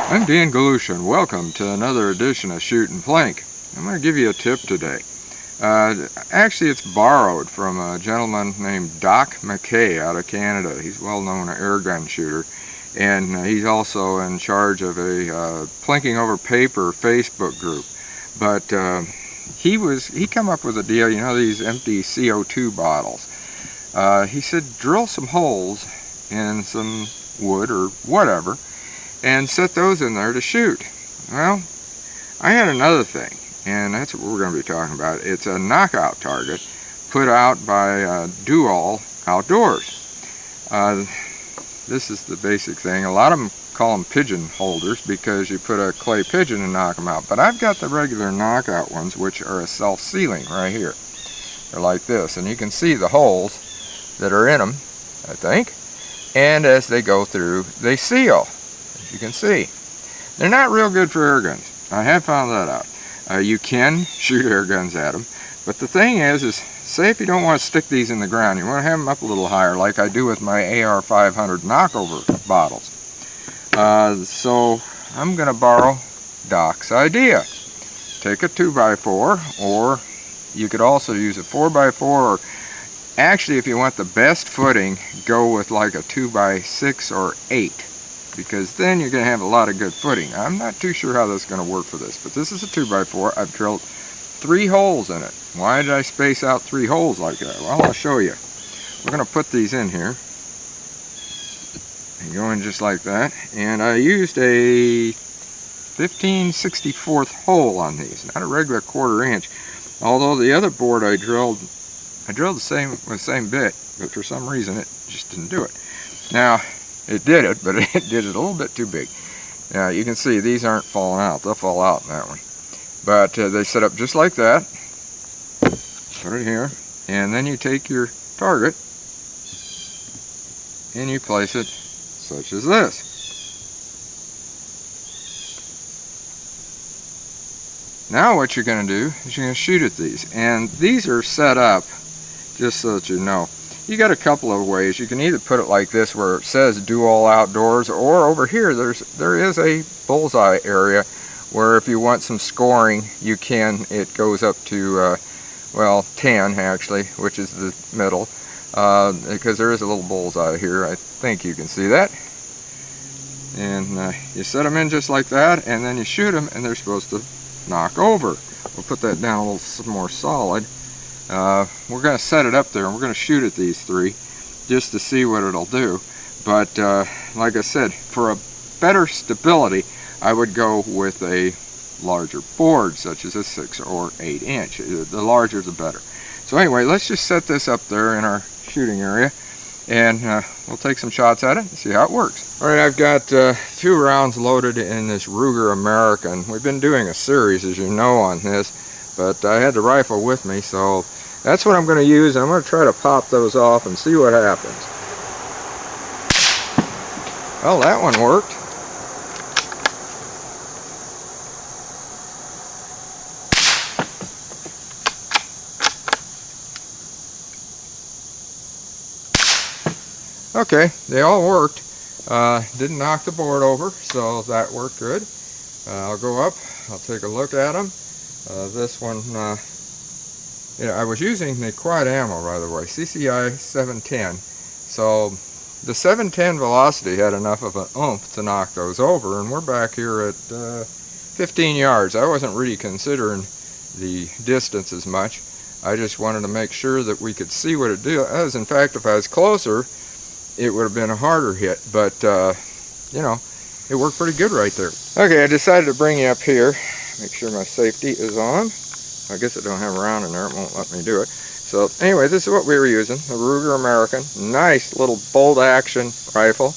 I'm Dan Galusha, and welcome to another edition of Shootin' Plink. I'm going to give you a tip today. Actually, it's borrowed from a gentleman named Doc McKay out of Canada. He's a well-known airgun shooter, and he's also in charge of a Plinking Over Paper Facebook group. But he come up with a deal, you know, these empty CO2 bottles. He said drill some holes in some wood or whatever, and set those in there to shoot. Well, I had another thing, and that's what we're going to be talking about. It's a knockout target put out by Do-All Outdoors. This is the basic thing. A lot of them call them pigeon holders because you put a clay pigeon and knock them out. But I've got the regular knockout ones, which are a self-sealing right here. They're like this, and you can see the holes that are in them, I think. And as they go through, they seal. You can see they're not real good for air guns. I have found that out. You can shoot air guns at them, but the thing is say if you don't want to stick these in the ground, you want to have them up a little higher, like I do with my AR 500 knockover bottles. So I'm going to borrow Doc's idea. Take a 2x4, or you could also use a 4x4, or actually, if you want the best footing, go with like a 2x6 or 8. Because then you're going to have a lot of good footing. I'm not too sure how that's going to work for this, but this is a 2x4. I've drilled 3 holes in it. Why did I space out 3 holes like that? Well, I'll show you. We're going to put these in here. And go in just like that. And I used a 15/64 hole on these, not a regular 1/4 inch. Although the other board I drilled the same bit, but for some reason it just didn't do it. Now, it did it, but it did it a little bit too big. Now you can see these aren't falling out. They'll fall out in that one. But they set up just like that. Put it here. And then you take your target and you place it such as this. Now what you're going to do is you're going to shoot at these. And these are set up, just so that you know. You got a couple of ways. You can either put it like this where it says Do-All Outdoors, or over here there is a bullseye area where if you want some scoring you can. It goes up to well, 10 actually, which is the middle, because there is a little bullseye here. I think you can see that. And you set them in just like that, and then you shoot them, and they're supposed to knock over. We'll put that down a little more solid. We're going to set it up there, and we're going to shoot at these 3 just to see what it'll do. But like I said, for a better stability, I would go with a larger board, such as a 6 or 8 inch. The larger the better. So anyway, let's just set this up there in our shooting area, and we'll take some shots at it and see how it works. Alright, I've got 2 rounds loaded in this Ruger American. We've been doing a series, as you know, on this, but I had the rifle with me, so that's what I'm going to use. I'm going to try to pop those off and see what happens. Well, that one worked. Okay, they all worked. Didn't knock the board over, so that worked good. I'll go up, I'll take a look at them. This one, yeah, I was using the quad ammo, by the way, CCI 710. So the 710 velocity had enough of an oomph to knock those over, and we're back here at 15 yards. I wasn't really considering the distance as much. I just wanted to make sure that we could see what it does. In fact, if I was closer, it would have been a harder hit, but you know, it worked pretty good right there. Okay, I decided to bring you up here, make sure my safety is on. I guess I don't have a round in there, it won't let me do it. So anyway, this is what we were using, the Ruger American. Nice little bolt action rifle.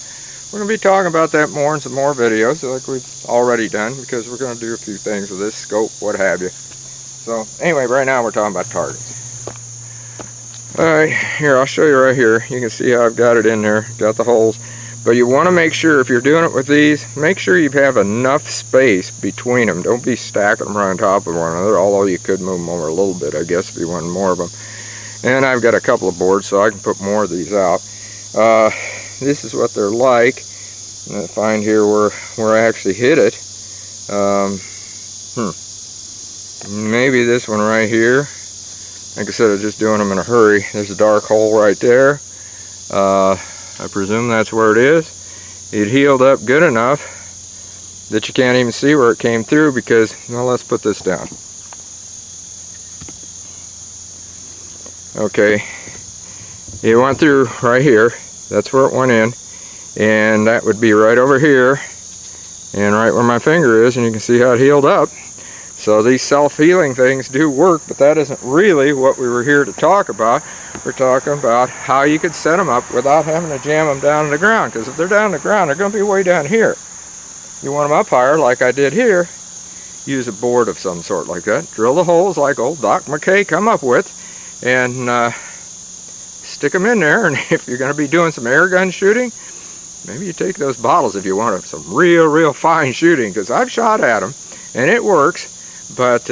We're going to be talking about that more in some more videos, like we've already done, because we're going to do a few things with this scope, what have you. So anyway, right now we're talking about targets. Alright, here, I'll show you right here. You can see how I've got it in there, got the holes. But you want to make sure, if you're doing it with these, make sure you have enough space between them. Don't be stacking them right on top of one another, although you could move them over a little bit, I guess, if you wanted more of them. And I've got a couple of boards, so I can put more of these out. This is what they're like. find here where I actually hit it. Maybe this one right here. Like I said, I'm just doing them in a hurry. There's a dark hole right there. I presume that's where it is. It healed up good enough that you can't even see where it came through because, well, let's put this down. Okay, it went through right here. That's where it went in, and that would be right over here and right where my finger is, and you can see how it healed up. So these self-healing things do work, but that isn't really what we were here to talk about. We're talking about how you could set them up without having to jam them down to the ground, because if they're down to the ground, they're going to be way down here. You want them up higher like I did here. Use a board of some sort like that. Drill the holes like old Doc McKay come up with, and stick them in there. And if you're going to be doing some air gun shooting, maybe you take those bottles if you want some real fine shooting, because I've shot at them and it works, but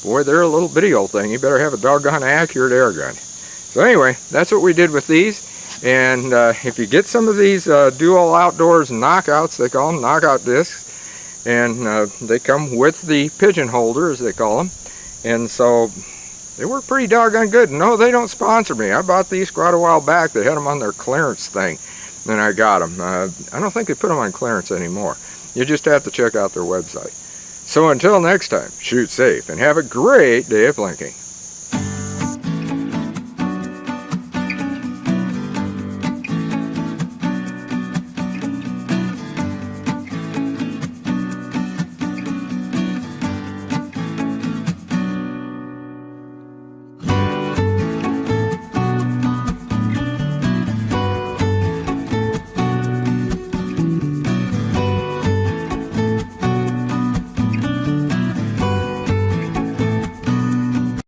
boy, they're a little bitty old thing. You better have a doggone accurate air gun. So anyway, that's what we did with these. And if you get some of these dual outdoors knockouts, they call them knockout discs, and they come with the pigeon holder, as they call them, and so they work pretty doggone good. No, they don't sponsor me. I bought these quite a while back. They had them on their clearance thing, and I got them. I don't think they put them on clearance anymore. You just have to check out their website. So until next time, shoot safe and have a great day of plinking.